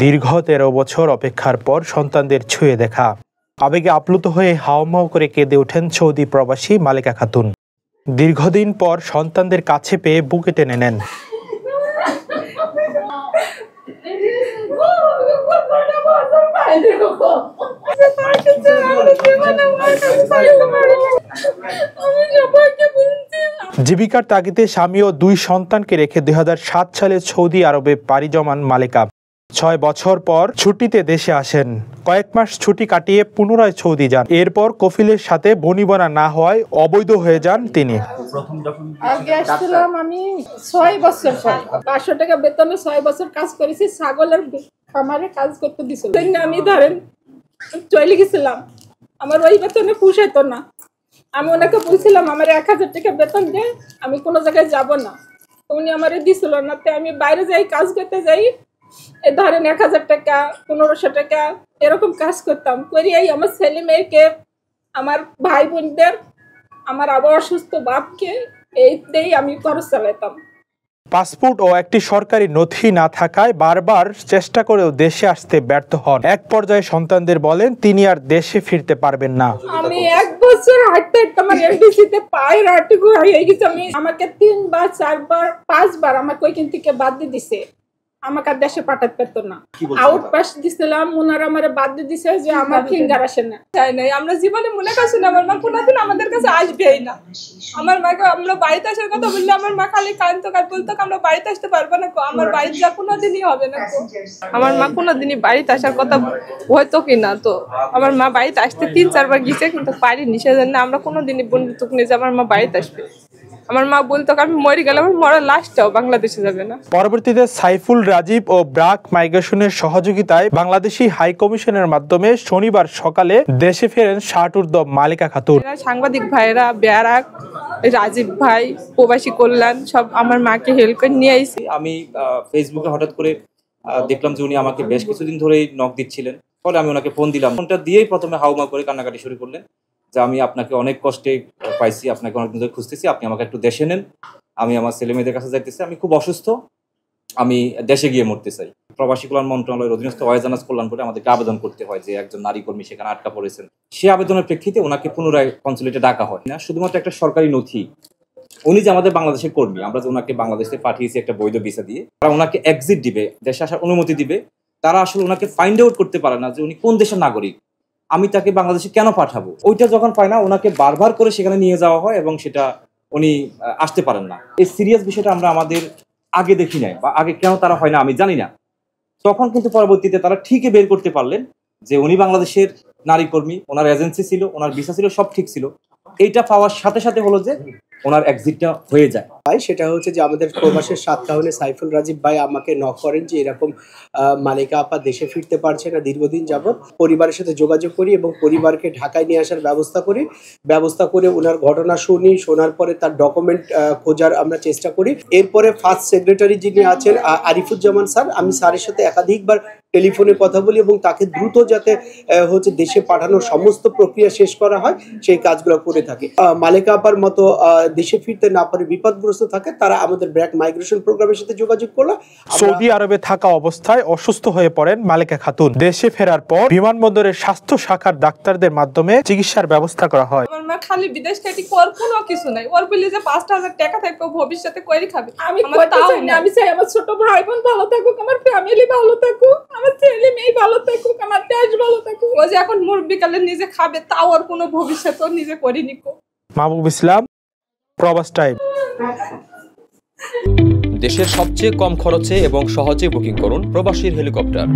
দীর্ঘ 13 বছর অপেক্ষার পর সন্তানদের ছুঁয়ে দেখা, আবেগে আপ্লুত হয়ে হাউমাউ করে কেঁদে ওঠেন সৌদি প্রবাসী মালেকা খাতুন। দীর্ঘদিন পর সন্তানদের কাছে পেয়ে বুকে টেনে নেন। জীবিকার তাগিদে স্বামী ও 2 সন্তানকে রেখে 2007 সালে সৌদি আরবে পাড়ি জমান মালেকা 6 বছর পর ছুটিতে দেশে আসেন। কয়েক মাস ছুটি কাটিয়ে পুনরায় সৌদি যান। এরপর কফিলের সাথে বনিবনা না হওয়ায় অবৈধ হয়ে যান তিনি। আগে আসছিলাম আমি 6 বছর পর, 500 টাকা বেতনে 6 বছর কাজ করেছি। ছাগলের খামারে কাজ করতে দিছিল, আমি ধরেন চলে গেছিলাম। আমার ওই বেতনে পুষাইতো না। আমি ওনাকে বলছিলাম আমার 1000 টাকা বেতন দে, আমি কোনো জায়গায় যাব না। উনি আমারে দিছিল না। তো আমি বাইরে যাই, কাজ করতে যাই, এই ধরেন 1000 টাকা 1500 টাকা এরকম কাজ করতাম। করিয়াই আমার ছেলে মেয়েকে, আমার ভাই বোনদের, আমার আবার অসুস্থ বাপকে এইতেই আমি খরচ চালাইতাম। পাসপোর্ট ও একটি সরকারি নথি না থাকায় বারবার চেষ্টা করেও দেশে আসতে ব্যর্থ হন। এক পর্যায়ে সন্তানদের বলেন তিনি আর দেশে ফিরতে পারবেন না। আমি 1 বছর হাঁটতে আমার এলডিসিতে পায়ের হাঁটুকু হয়ে গেছে। আমাকে 3 বার 4 বার 5 বার আমাকে ওইখান থেকে বাদ দিয়ে দিছে। আমাকে দেশে পাঠাতে পারতো না। আউট পাস দিছিলাম, ওনারা আমারে বাদ দিয়ে দিছে যে আমার ফিঙ্গার আসে না। তাই নাই, আমরা জীবনে মনে করছি না আমার মা কোনোদিন আমাদের কাছে আসবেই না। আমার মাকে আমরা বাড়িতে আসার কথা বললে আমার মা খালি কাঁদতো আর বলতো আমরা বাড়িতে আসতে পারবো না, আমার বাড়িতে যা কোনোদিনই হবে না। আমার মা কোনোদিনই বাড়িতে আসার কথা হয়তো কিনা। তো আমার মা বাড়িতে আসতে 3-4 বার গেছে, কিন্তু পারিনি। সেজন্য আমরা কোনোদিনই বন্ধুত্ব নিয়ে যে আমার মা বাড়িতে আসবে। আমার মা বলতো আমি মরে গেলে আমার মরার লাশটাও বাংলাদেশে যাবে না। পরবর্তীতে সাইফুল রাজীব ও ব্রাক মাইগ্রেশনের সহযোগিতায় বাংলাদেশি হাই কমিশনের মাধ্যমে শনিবার সকালে দেশে ফেরেন 60 মালেকা খাতুন। সাংবাদিক ভাইরা, ব্রাক, রাজীব ভাই, প্রবাসী কল্যাণ সব আমার মাকে হেল্প করে নিয়ে আইছে। আমি ফেসবুকে হঠাৎ করে দেখলাম যে উনি আমাকে বেশ কিছুদিন ধরেই নক দিচ্ছিলেন। ফলে আমি ওনাকে ফোন দিলাম। ফোনটা দিয়েই প্রথমে হাউমা করে কান্নাকাটি শুরু করলেন যে আমি আপনাকে অনেক কষ্টে পাইছি, আপনাকে অনেকদিন ধরে খুঁজতেছি, আপনি আমাকে একটু দেশে নেন, আমি আমার ছেলে মেয়েদের কাছে যাইতেছি, আমি খুব অসুস্থ, আমি দেশে গিয়ে মরতে চাই। প্রবাসী কল্যাণ মন্ত্রণালয়ের অধীনস্থ ওয়াইজানাস কল্যাণ করে আমাদেরকে আবেদন করতে হয় যে একজন নারী কর্মী সেখানে আটকা পড়েছেন। সেই আবেদনের প্রেক্ষিতে ওনাকে পুনরায় কনসুলেটে ডাকা হয় না, শুধুমাত্র একটা সরকারি নথি। উনি যে আমাদের বাংলাদেশের কর্মী, আমরা যে ওনাকে বাংলাদেশে পাঠিয়েছি একটা বৈধ ভিসা দিয়ে, তারা ওনাকে এক্সিট দিবে, দেশে আসার অনুমতি দিবে, তারা আসলে ওনাকে ফাইন্ড আউট করতে পারে না যে উনি কোন দেশের নাগরিক, আমি তাকে বাংলাদেশে কেন পাঠাবো। ওইটা যখন পায় না, ওনাকে বারবার করে সেখানে নিয়ে যাওয়া হয় এবং সেটা উনি আসতে পারেন না। এই সিরিয়াস বিষয়টা আমরা আমাদের আগে দেখি নাই, বা আগে কেন তারা হয় না আমি জানি না। তখন কিন্তু পরবর্তীতে তারা ঠিকই বের করতে পারলেন যে উনি বাংলাদেশের নারী কর্মী, ওনার এজেন্সি ছিল, ওনার ভিসা ছিল, সব ঠিক ছিল। এইটা পাওয়ার সাথে সাথে হলো যে ওনার এক্সিটটা হয়ে যায়। সেটা হচ্ছে যে আমাদের প্রবাসের 7 টাউনে সাইফুল রাজীব ভাই আমাকে নক করেন যে এরকম মালেকা আপা দেশে ফিরতে পারছে না দীর্ঘদিন যাবত। পরিবারের সাথে যোগাযোগ করি এবং পরিবারকে ঢাকায় নিয়ে আসার ব্যবস্থা করে ওনার ঘটনা শোনার পরে তার ডকুমেন্ট খোঁজার আমরা চেষ্টা করি। এরপরে ফার্স্ট সেক্রেটারি যিনি আছেন আরিফুজ্জামান স্যার, আমি স্যারের সাথে একাধিকবার টেলিফোনে কথা বলি এবং তাকে দ্রুত যাতে হচ্ছে দেশে পাঠানোর সমস্ত প্রক্রিয়া শেষ করা হয় সেই কাজগুলো করে থাকে। মালেকা আপার মতো দেশে ফিরতে না পারে বিপদগ্রস্ত থাকে, তারা আমাদের ব্র্যাক মাইগ্রেশন প্রোগ্রামের সাথে যোগাযোগ করলো। সৌদি আরবে থাকা অবস্থায় অসুস্থ হয়ে পড়েন মালেকা খাতুন। দেশে ফেরার পর বিমানবন্দরের স্বাস্থ্য শাখার ডাক্তারদের মাধ্যমে চিকিৎসার ব্যবস্থা করা হয়। আমার মা খালি বিদেশ কাটি কর কোনো কিছু নাই, ওর বলে যে 5000 টাকা থাকবে ভবিষ্যতে কইরি খাবে। আমি আমি চাই আমার ছোট ভাই বোন ভালো থাকুক, আমার ফ্যামিলি ভালো থাকুক, আমার ছেলে মেয়ে ভালো থাকুক, আমার দেশ ভালো থাকুক। ও যে এখন মুরব্বি কালে নিজে খাবে, তাও ওর কোনো ভবিষ্যৎ ও নিজে করে নিকো। মাহবুব ইসলাম, প্রবাস টাইম। দেশের সবচেয়ে কম খরচে এবং সহজে বুকিং করুন প্রবাসীর হেলিকপ্টার।